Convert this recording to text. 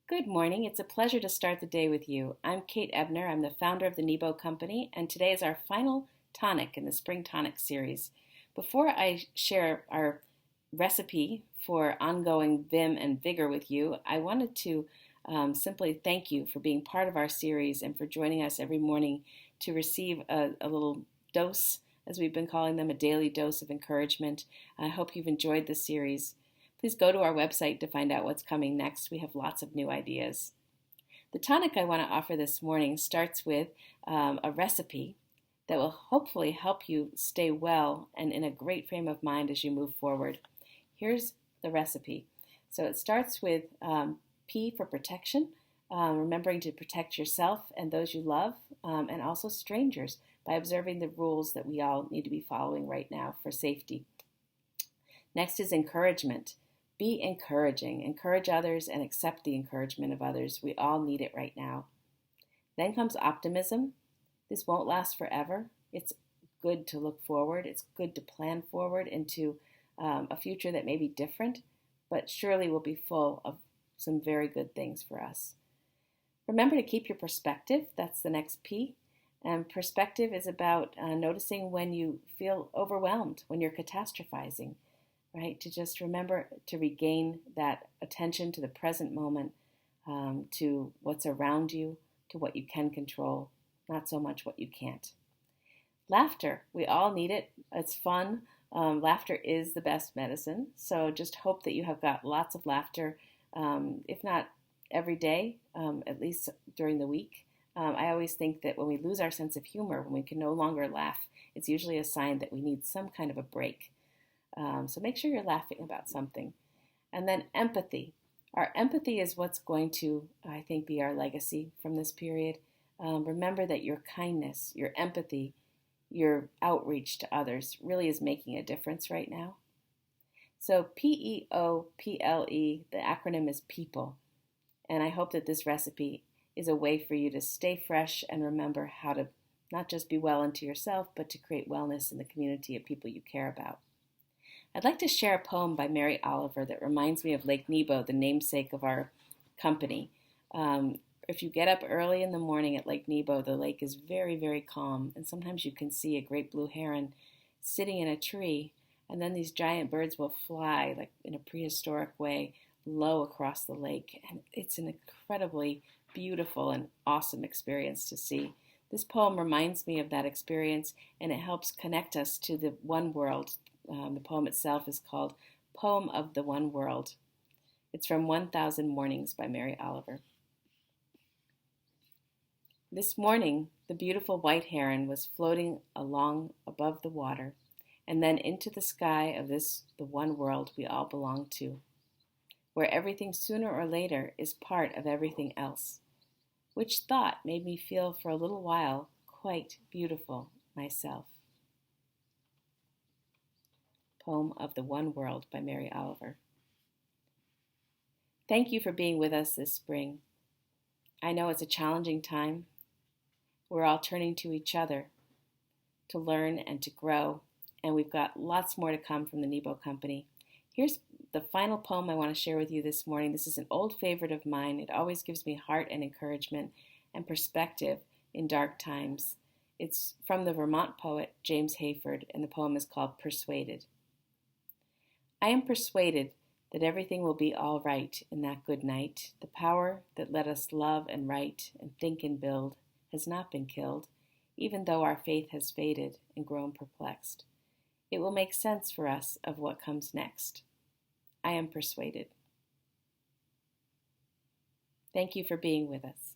Good morning. It's a pleasure to start the day with you. I'm Kate Ebner. I'm the founder of the Nebo Company, and today is our final tonic in the Spring Tonic series. Before I share our recipe for ongoing vim and vigor with you, I wanted to simply thank you for being part of our series and for joining us every morning to receive a little dose, as we've been calling them, a daily dose of encouragement. I hope you've enjoyed the series. Please go to our website to find out what's coming next. We have lots of new ideas. The tonic I want to offer this morning starts with a recipe that will hopefully help you stay well and in a great frame of mind as you move forward. Here's the recipe. So it starts with P for protection, remembering to protect yourself and those you love, and also strangers by observing the rules that we all need to be following right now for safety. Next is encouragement. Be encouraging. Encourage others and accept the encouragement of others. We all need it right now. Then comes optimism. This won't last forever. It's good to look forward. It's good to plan forward into a future that may be different, but surely will be full of some very good things for us. Remember to keep your perspective. That's the next P. And perspective is about noticing when you feel overwhelmed, when you're catastrophizing. Right? To just remember to regain that attention to the present moment, to what's around you, to what you can control, not so much what you can't. Laughter, we all need it. It's fun. Laughter is the best medicine. So just hope that you have got lots of laughter, if not every day, at least during the week. I always think that when we lose our sense of humor, when we can no longer laugh, it's usually a sign that we need some kind of a break. So make sure you're laughing about something. And then empathy. Our empathy is what's going to, I think, be our legacy from this period. Remember that your kindness, your empathy, your outreach to others really is making a difference right now. So PEOPLE, the acronym is people. And I hope that this recipe is a way for you to stay fresh and remember how to not just be well unto yourself, but to create wellness in the community of people you care about. I'd like to share a poem by Mary Oliver that reminds me of Lake Nebo, the namesake of our company. If you get up early in the morning at Lake Nebo, the lake is very, very calm, and sometimes you can see a great blue heron sitting in a tree, and then these giant birds will fly, like in a prehistoric way, low across the lake, and it's an incredibly beautiful and awesome experience to see. This poem reminds me of that experience, and it helps connect us to the one world. The poem itself is called Poem of the One World. It's from 1000 Mornings by Mary Oliver. This morning, the beautiful white heron was floating along above the water, and then into the sky of this, the one world we all belong to, where everything sooner or later is part of everything else, which thought made me feel for a little while quite beautiful myself. Poem of the One World by Mary Oliver. Thank you for being with us this spring. I know it's a challenging time. We're all turning to each other to learn and to grow, and we've got lots more to come from the Nebo Company. Here's the final poem I want to share with you this morning. This is an old favorite of mine. It always gives me heart and encouragement and perspective in dark times. It's from the Vermont poet James Hayford, and the poem is called Persuaded. I am persuaded that everything will be all right in that good night. The power that let us love and write and think and build has not been killed, even though our faith has faded and grown perplexed. It will make sense for us of what comes next. I am persuaded. Thank you for being with us.